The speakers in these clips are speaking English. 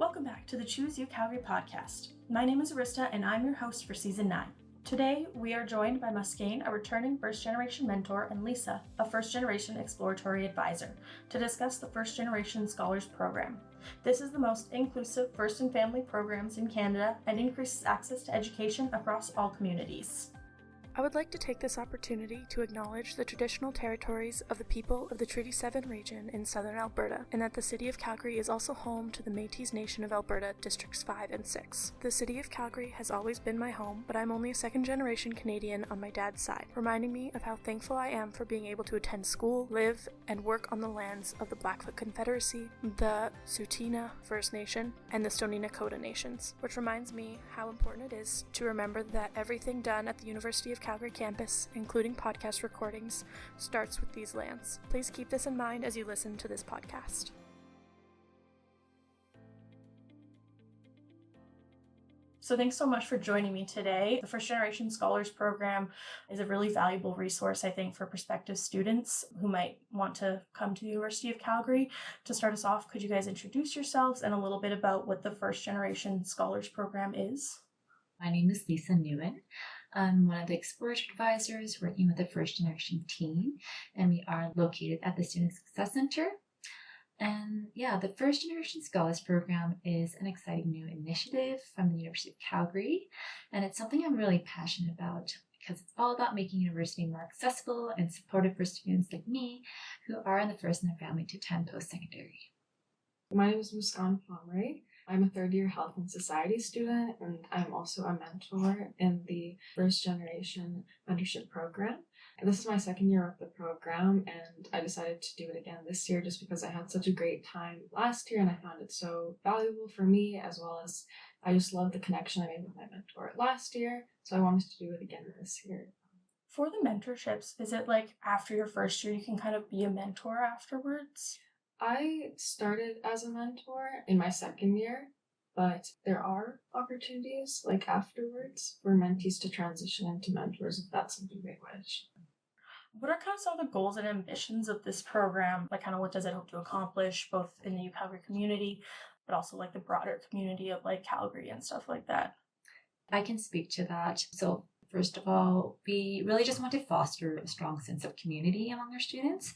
Welcome back to the Choose UCalgary Podcast. My name is Arista and I'm your host for Season 9. Today, we are joined by Muskaan, a returning first-generation mentor, and Lisa, a first-generation exploratory advisor, to discuss the First-Generation Scholars Program. This is the most inclusive first and family programs in Canada and increases access to education across all communities. I would like to take this opportunity to acknowledge the traditional territories of the people of the Treaty 7 region in southern Alberta, and that the City of Calgary is also home to the Métis Nation of Alberta, Districts 5 and 6. The City of Calgary has always been my home, but I'm only a second-generation Canadian on my dad's side, reminding me of how thankful I am for being able to attend school, live, and work on the lands of the Blackfoot Confederacy, the Tsuut'ina First Nation, and the Stoney Nakoda Nations, which reminds me how important it is to remember that everything done at the University of Calgary campus, including podcast recordings, starts with these lands. Please keep this in mind as you listen to this podcast. So thanks so much for joining me today. The First Generation Scholars Program is a really valuable resource, I think, for prospective students who might want to come to the University of Calgary. To start us off, could you guys introduce yourselves and a little bit about what the First Generation Scholars Program is? My name is Lisa Nguyen. I'm one of the exploratory advisors working with the First Generation team, and we are located at the Student Success Center. And the First Generation Scholars Program is an exciting new initiative from the University of Calgary, and it's something I'm really passionate about because it's all about making university more accessible and supportive for students like me who are in the first in their family to attend post-secondary. My name is Muskaan. I'm a third-year health and society student, and I'm also a mentor in the First Generation Mentorship Program. And this is my second year of the program, and I decided to do it again this year just because I had such a great time last year, and I found it so valuable for me, as well as I just love the connection I made with my mentor last year, so I wanted to do it again this year. For the mentorships, is it like after your first year you can kind of be a mentor afterwards? I started as a mentor in my second year, but there are opportunities like afterwards for mentees to transition into mentors if that's something they wish. What are kind of some of the goals and ambitions of this program? Like kind of what does it hope to accomplish both in the UCalgary community, but also like the broader community of like Calgary and stuff like that? I can speak to that. So first of all, we really just want to foster a strong sense of community among our students.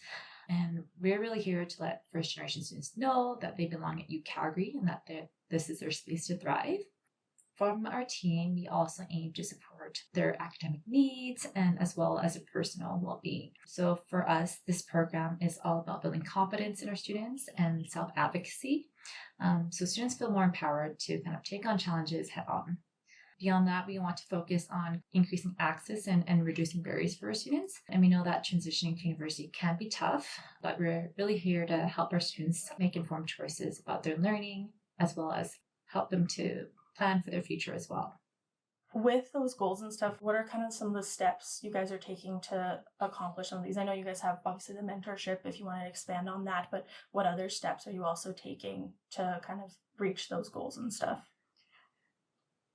And we're really here to let first generation students know that they belong at UCalgary and that this is their space to thrive. From our team, we also aim to support their academic needs and as well as their personal well-being. So for us, this program is all about building confidence in our students and self-advocacy. So students feel more empowered to kind of take on challenges head on. Beyond that, we want to focus on increasing access and reducing barriers for our students. And we know that transitioning to university can be tough, but we're really here to help our students make informed choices about their learning, as well as help them to plan for their future as well. With those goals and stuff, what are kind of some of the steps you guys are taking to accomplish some of these? I know you guys have obviously the mentorship if you want to expand on that, but what other steps are you also taking to kind of reach those goals and stuff?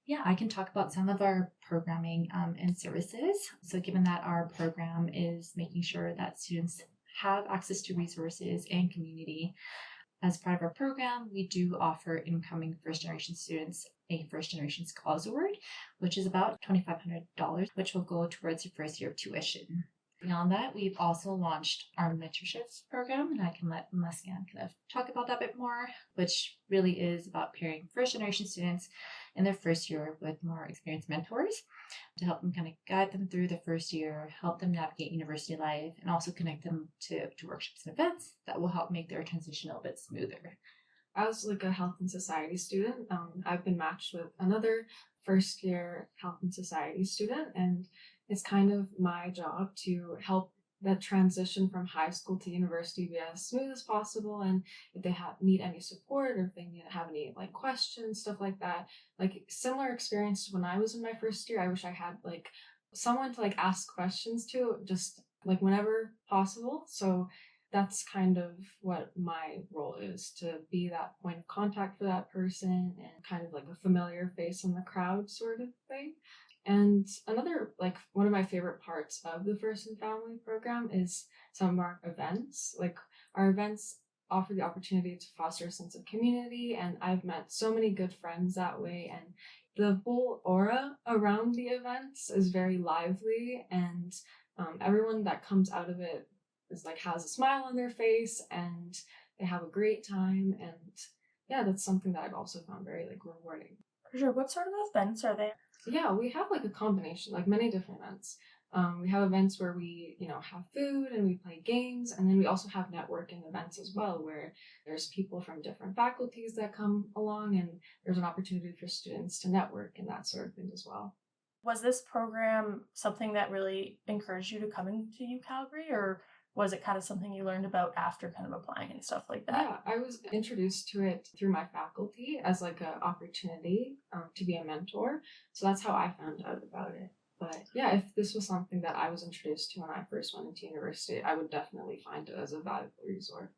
Yeah, I can talk about some of our programming and services. So given that our program is making sure that students have access to resources and community, as part of our program, we do offer incoming first-generation students a first-generation Scholars Award, which is about $2,500, which will go towards your first year of tuition. Beyond that, we've also launched our mentorship program, and I can let Muskaan kind of talk about that a bit more, which really is about pairing first-generation students in their first year with more experienced mentors to help them kind of guide them through the first year, help them navigate university life, and also connect them to workshops and events that will help make their transition a little bit smoother. As like a health and society student, I've been matched with another first year health and society student, and it's kind of my job to help that transition from high school to university be as smooth as possible. And if they need any support or if they have any like questions, stuff like that, like similar experience when I was in my first year, I wish I had like someone to like ask questions to just like whenever possible. So that's kind of what my role is, to be that point of contact for that person and kind of like a familiar face in the crowd sort of thing. And another, like one of my favorite parts of the First and Family program is some of our events. Like our events offer the opportunity to foster a sense of community, and I've met so many good friends that way, and the whole aura around the events is very lively, and everyone that comes out of it is like has a smile on their face and they have a great time. And yeah, that's something that I've also found very like rewarding. For sure. What sort of events are there? Yeah, we have like a combination, like many different events. We have events where we, have food and we play games, and then we also have networking events as well, where there's people from different faculties that come along, and there's an opportunity for students to network and that sort of thing as well. Was this program something that really encouraged you to come into UCalgary, or was it kind of something you learned about after kind of applying and stuff like that? Yeah, I was introduced to it through my faculty as like an opportunity to be a mentor. So that's how I found out about it. But yeah, if this was something that I was introduced to when I first went into university, I would definitely find it as a valuable resource.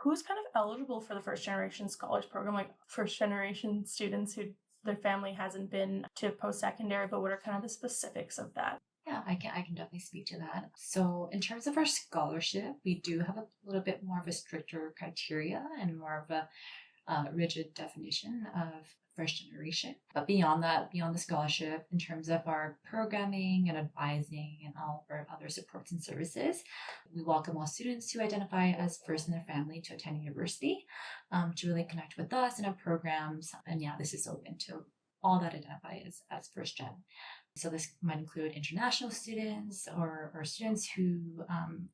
Who's kind of eligible for the first generation scholars program, like first generation students who their family hasn't been to post-secondary, but what are kind of the specifics of that? Yeah, I can definitely speak to that. So in terms of our scholarship, we do have a little bit more of a stricter criteria and more of a rigid definition of first generation. But beyond that, beyond the scholarship, in terms of our programming and advising and all of our other supports and services, we welcome all students who identify as first in their family to attend university, to really connect with us and our programs. And yeah, this is open to all that identify as first gen. So this might include international students or students who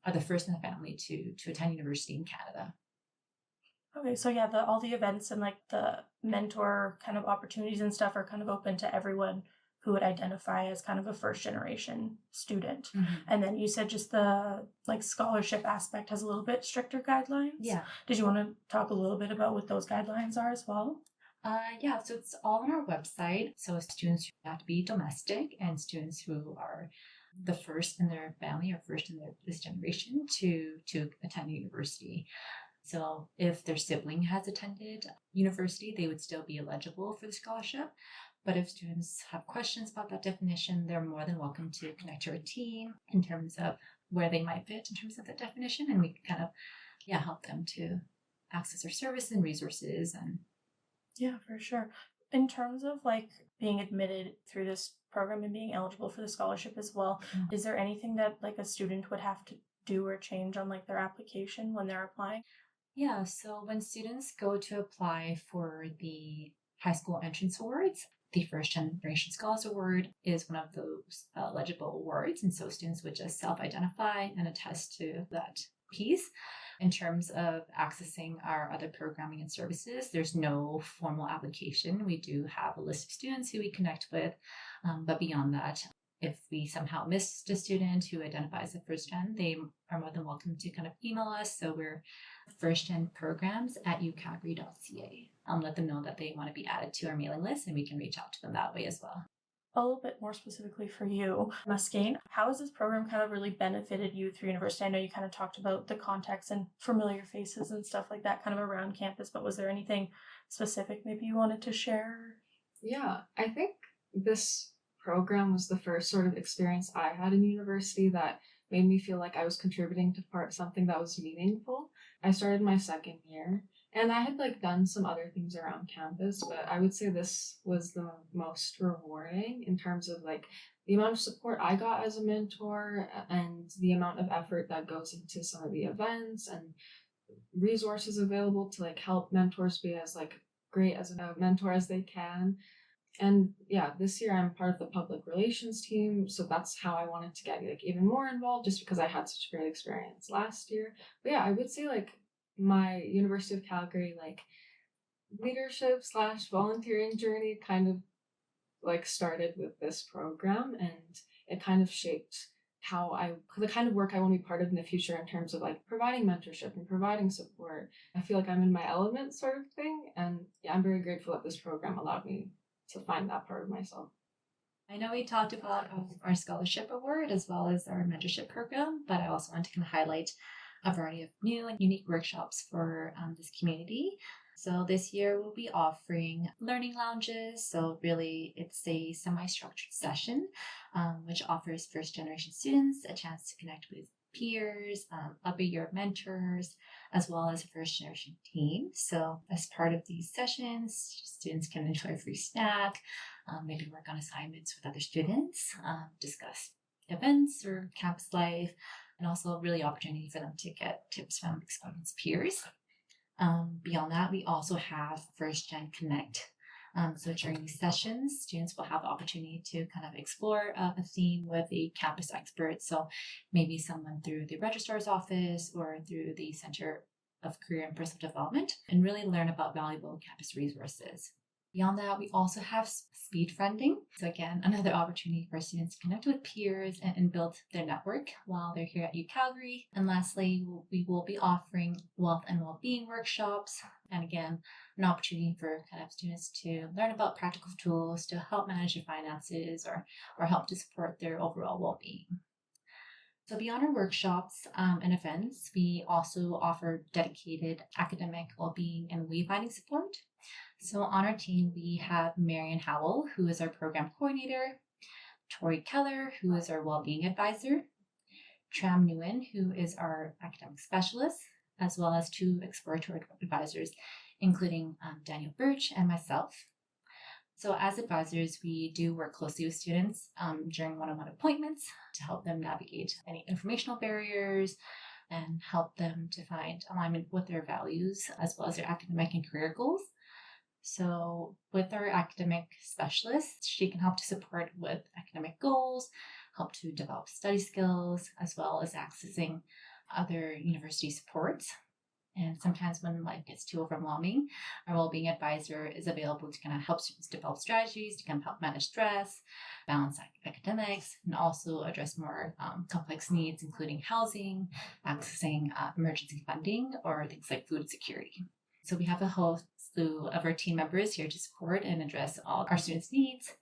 are the first in the family to attend university in Canada. Okay, so yeah, all the events and like the mentor kind of opportunities and stuff are kind of open to everyone who would identify as kind of a first generation student. Mm-hmm. And then you said just the like scholarship aspect has a little bit stricter guidelines. Yeah. Did you want to talk a little bit about what those guidelines are as well? Yeah, so it's all on our website. So students who have to be domestic and students who are the first in their family or first in this generation to attend university. So if their sibling has attended university, they would still be eligible for the scholarship. But if students have questions about that definition, they're more than welcome to connect to our team in terms of where they might fit in terms of the definition. And we can kind of, help them to access our service and resources. And yeah, for sure. In terms of like being admitted through this program and being eligible for the scholarship as well, is there anything that like a student would have to do or change on like their application when they're applying? Yeah, so when students go to apply for the high school entrance awards, the First Generation Scholars Award is one of those eligible awards. And so students would just self-identify and attest to that piece. In terms of accessing our other programming and services, there's no formal application. We do have a list of students who we connect with, but beyond that, if we somehow missed a student who identifies as first gen, they are more than welcome to kind of email us. So we're firstgenprograms@ucalgary.ca. Let them know that they want to be added to our mailing list, and we can reach out to them that way as well. A little bit more specifically for you, Muskaan, how has this program kind of really benefited you through university? I know you kind of talked about the context and familiar faces and stuff like that kind of around campus, but was there anything specific maybe you wanted to share? Yeah, I think this program was the first sort of experience I had in university that made me feel like I was contributing to something that was meaningful. I started my second year, and I had like done some other things around campus, but I would say this was the most rewarding in terms of like the amount of support I got as a mentor and the amount of effort that goes into some of the events and resources available to like help mentors be as like great as a mentor as they can. And yeah, this year I'm part of the public relations team, so that's how I wanted to get like even more involved, just because I had such a great experience last year. But yeah, I would say like my University of Calgary like leadership / volunteering journey kind of like started with this program, and it kind of shaped the kind of work I want to be part of in the future in terms of like providing mentorship and providing support. I feel like I'm in my element sort of thing, and yeah, I'm very grateful that this program allowed me to find that part of myself. I know we talked about our scholarship award as well as our mentorship program, but I also want to kind of highlight a variety of new and unique workshops for this community. So this year we'll be offering learning lounges. So really it's a semi-structured session, which offers first generation students a chance to connect with peers, upper year mentors, as well as a first generation team. So as part of these sessions, students can enjoy a free snack, maybe work on assignments with other students, discuss events or campus life, and also really opportunity for them to get tips from experienced peers. Beyond that, we also have First Gen Connect. So during these sessions, students will have the opportunity to kind of explore a theme with a campus expert. So maybe someone through the registrar's office or through the Center of Career and Personal Development, and really learn about valuable campus resources. Beyond that, we also have speed friending. So again, another opportunity for students to connect with peers and build their network while they're here at UCalgary. And lastly, we will be offering wealth and well-being workshops. And again, an opportunity for kind of students to learn about practical tools to help manage their finances or help to support their overall well-being. So beyond our workshops and events, we also offer dedicated academic well-being and wayfinding support. So on our team, we have Marian Howell, who is our program coordinator, Tori Keller, who is our well-being advisor, Tram Nguyen, who is our academic specialist, as well as 2 exploratory advisors, including Daniel Birch and myself. So as advisors, we do work closely with students during one-on-one appointments to help them navigate any informational barriers and help them to find alignment with their values as well as their academic and career goals. So with our academic specialist, she can help to support with academic goals, help to develop study skills, as well as accessing other university supports. And sometimes when life gets too overwhelming, our well-being advisor is available to kind of help students develop strategies to kind of help manage stress, balance academics, and also address more complex needs, including housing, accessing emergency funding, or things like food security. So we have a whole slew of our team members here to support and address all our students' needs.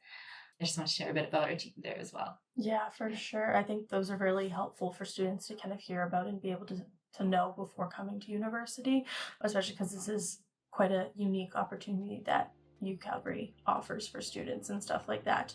I just want to share a bit about our team there as well. Yeah, for sure. I think those are really helpful for students to kind of hear about and be able to know before coming to university, especially because this is quite a unique opportunity that UCalgary offers for students and stuff like that.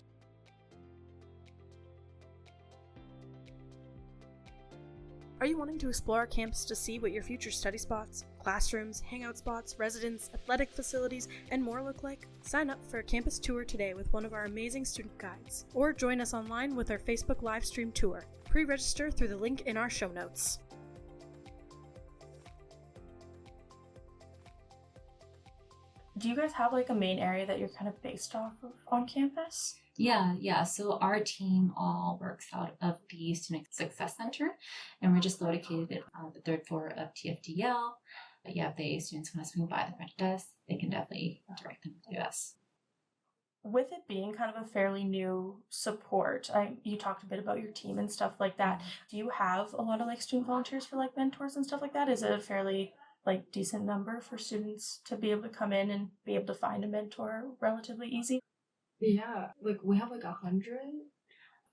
Are you wanting to explore our campus to see what your future study spots, classrooms, hangout spots, residence, athletic facilities, and more look like? Sign up for a campus tour today with one of our amazing student guides, or join us online with our Facebook live stream tour. Pre-register through the link in our show notes. Do you guys have like a main area that you're kind of based off of on campus? Yeah. So our team all works out of the Student Success Center, and we're just located on the 3rd floor of TFDL. But yeah, if the students want to swing by the front desk, they can definitely direct them to us. With it being kind of a fairly new support, you talked a bit about your team and stuff like that. Do you have a lot of like student volunteers for like mentors and stuff like that? Is it a fairly like decent number for students to be able to come in and be able to find a mentor relatively easy? Yeah, like we have like 100.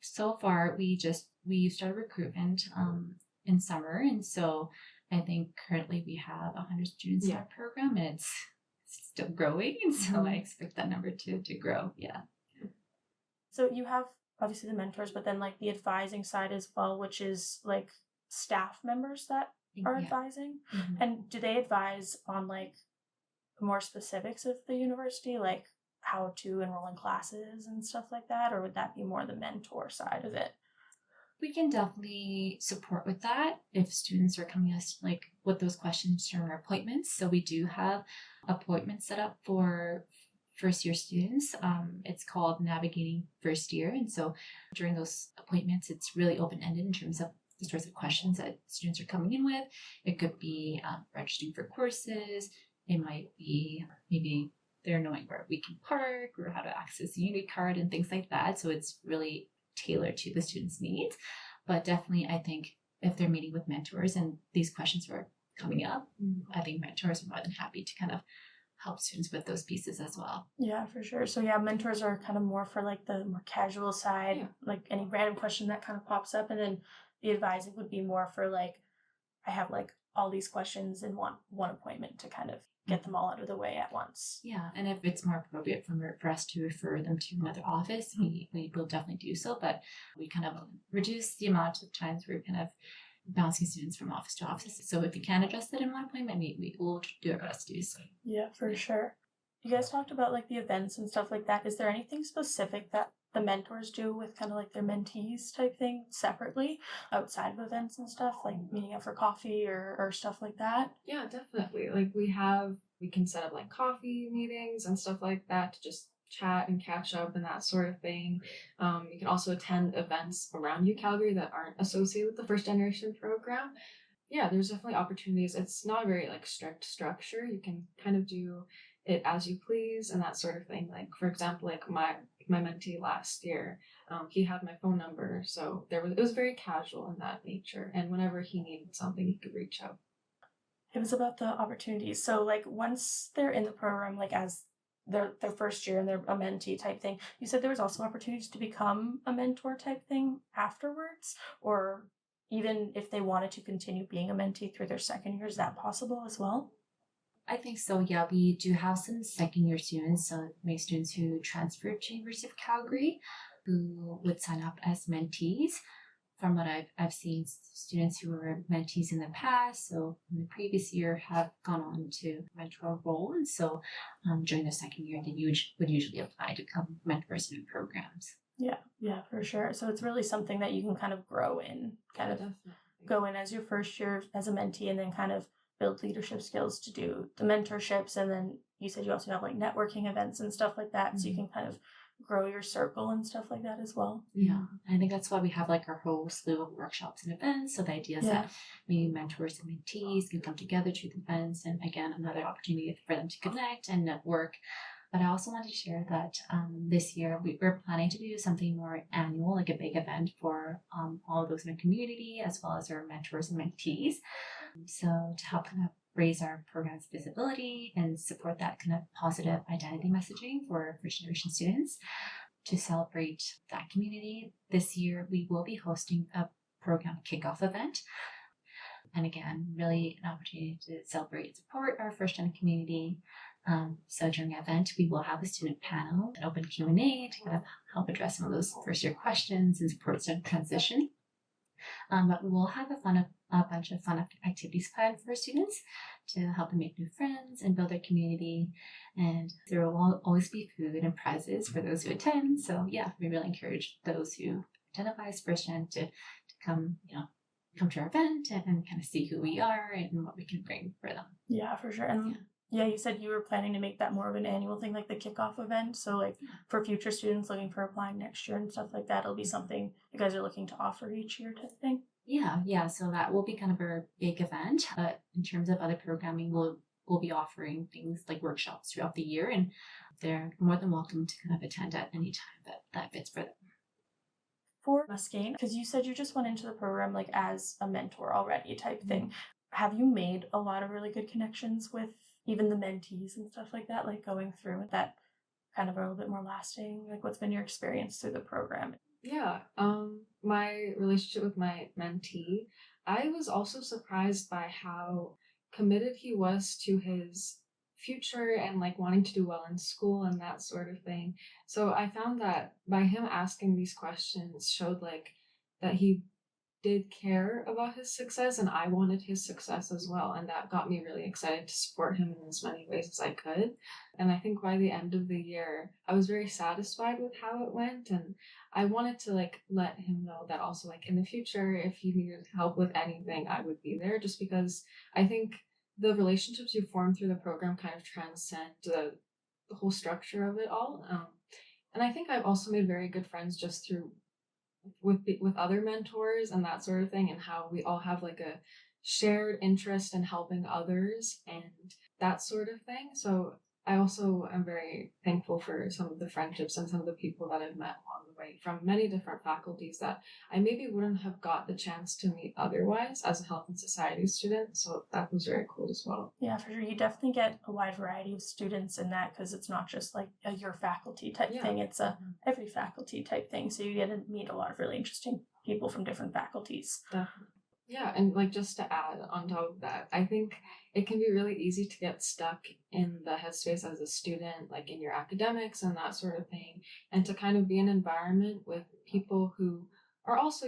So far, we started recruitment in summer, and so I think currently we have 100 students in our program, and it's still growing, and so I expect that number to grow. Yeah. So you have obviously the mentors, but then like the advising side as well, which is like staff members that are advising. And do they advise on like more specifics of the university, like how to enroll in classes and stuff like that, or would that be more the mentor side of it? We can definitely support with that if students are coming to us like with those questions during our appointments. So we do have appointments set up for first year students. It's called Navigating First Year, and so during those appointments, it's really open-ended in terms of the sorts of questions that students are coming in with. It could be registering for courses. It might be maybe they're knowing where we can park or how to access the Unity card and things like that. So it's really tailored to the students' needs. But definitely, I think if they're meeting with mentors and these questions are coming up, I think mentors are more than happy to kind of help students with those pieces as well. Yeah, for sure. So yeah, mentors are kind of more for like the more casual side, like any random question that kind of pops up, and then the advising would be more for like, I have like all these questions in one appointment to kind of get them all out of the way at once. Yeah, and if it's more appropriate for us to refer them to another office, we will definitely do so, but we kind of reduce the amount of times we're kind of bouncing students from office to office. So if you can adjust it in one appointment, we will do our best to do so. Yeah, for sure. You guys talked about like the events and stuff like that. Is there anything specific that the mentors do with kind of like their mentees type thing separately outside of events and stuff, like meeting up for coffee or stuff like that? Yeah, definitely. Like we can set up like coffee meetings and stuff like that to just chat and catch up and that sort of thing. You can also attend events around UCalgary that aren't associated with the first generation program. Yeah, there's definitely opportunities. It's not a very like strict structure. You can kind of do it as you please and that sort of thing. Like for example, like my mentee last year, he had my phone number, so it was very casual in that nature. And whenever he needed something, he could reach out. It was about the opportunities. So like once they're in the program, like as their first year and they're a mentee type thing, you said there was also opportunities to become a mentor type thing afterwards, or even if they wanted to continue being a mentee through their second year, is that possible as well? I think so, yeah. We do have some second year students, so many students who transferred to University of Calgary who would sign up as mentees. From what I've seen, students who were mentees in the past, so in the previous year, have gone on to mentor role. And so during the second year, they would usually apply to become mentors in programs. Yeah, for sure. So it's really something that you can kind of grow in, kind of Definitely. go in as your first year as a mentee and then kind of build leadership skills to do the mentorships. And then you said you also have like networking events and stuff like that. Mm-hmm. So you can kind of grow your circle and stuff like that as well. Yeah, I think that's why we have like our whole slew of workshops and events. So the idea is that maybe mentors and mentees can come together to the events, and again, another opportunity for them to connect and network. But I also wanted to share that this year we're planning to do something more annual, like a big event for all of those in the community, as well as our mentors and mentees. So to help kind of raise our program's visibility and support that kind of positive identity messaging for first generation students, to celebrate that community, this year we will be hosting a program kickoff event. And again, really an opportunity to celebrate and support our first gen community. So during the event, we will have a student panel, an open Q&A to kind of help address some of those first year questions and support student transition. But we will have a bunch of fun activities planned for students to help them make new friends and build their community. And there will always be food and prizes for those who attend. So yeah, we really encourage those who identify as first gen to come to our event and kind of see who we are and what we can bring for them. Yeah, for sure. And yeah, you said you were planning to make that more of an annual thing, like the kickoff event. So like for future students looking for applying next year and stuff like that, it'll be something you guys are looking to offer each year type thing. Yeah. So that will be kind of our big event. But in terms of other programming, we'll be offering things like workshops throughout the year, and they're more than welcome to kind of attend at any time that fits for them. For Muskaan, because you said you just went into the program like as a mentor already type thing. Have you made a lot of really good connections with even the mentees and stuff like that, like going through that kind of a little bit more lasting? Like what's been your experience through the program? Yeah, my relationship with my mentee, I was also surprised by how committed he was to his future and like wanting to do well in school and that sort of thing. So I found that by him asking these questions showed like that he did care about his success, and I wanted his success as well, and that got me really excited to support him in as many ways as I could. And I think by the end of the year I was very satisfied with how it went, and I wanted to like let him know that also like in the future if he needed help with anything I would be there, just because I think the relationships you form through the program kind of transcend the whole structure of it all. And I think I've also made very good friends just through with other mentors and that sort of thing, and how we all have like a shared interest in helping others and that sort of thing. So I also am very thankful for some of the friendships and some of the people that I've met along the way from many different faculties that I maybe wouldn't have got the chance to meet otherwise as a health and society student. So that was very cool as well. Yeah, for sure. You definitely get a wide variety of students in that, because it's not just like a your faculty type thing. It's a every faculty type thing. So you get to meet a lot of really interesting people from different faculties. Definitely. Yeah, and like just to add on top of that, I think it can be really easy to get stuck in the headspace as a student, like in your academics and that sort of thing, and to kind of be in an environment with people who are also,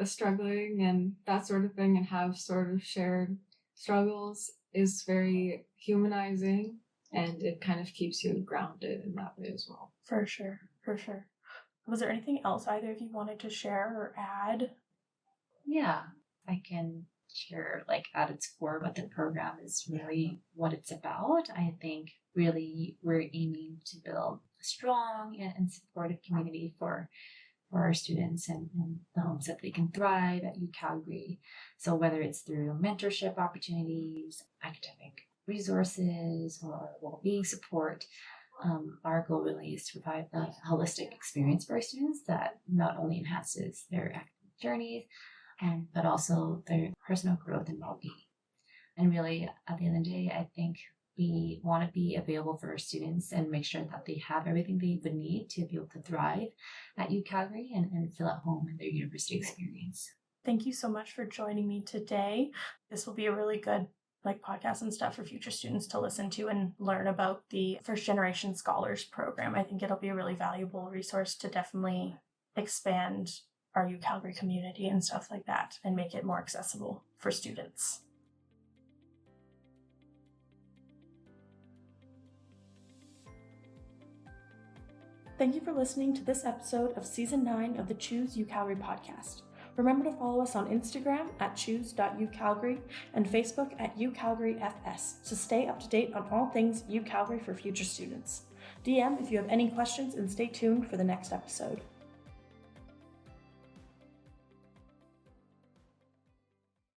struggling and that sort of thing and have sort of shared struggles is very humanizing, and it kind of keeps you grounded in that way as well. For sure, for sure. Was there anything else either of you wanted to share or add? Yeah, I can share, like, at its core what the program is really what it's about. I think really we're aiming to build a strong and supportive community for our students and the homes that they can thrive at UCalgary. So whether it's through mentorship opportunities, academic resources, or well-being support, our goal really is to provide a holistic experience for our students that not only enhances their academic journeys, but also their personal growth and well-being. And really, at the end of the day, I think we want to be available for our students and make sure that they have everything they would need to be able to thrive at UCalgary and feel at home in their university experience. Thank you so much for joining me today. This will be a really good podcast and stuff for future students to listen to and learn about the First Generation Scholars Program. I think it'll be a really valuable resource to definitely expand our UCalgary community and stuff like that and make it more accessible for students. Thank you for listening to this episode of Season 9 of the Choose UCalgary podcast. Remember to follow us on Instagram at choose.ucalgary and Facebook at UCalgaryFS to stay up to date on all things UCalgary for future students. DM if you have any questions and stay tuned for the next episode.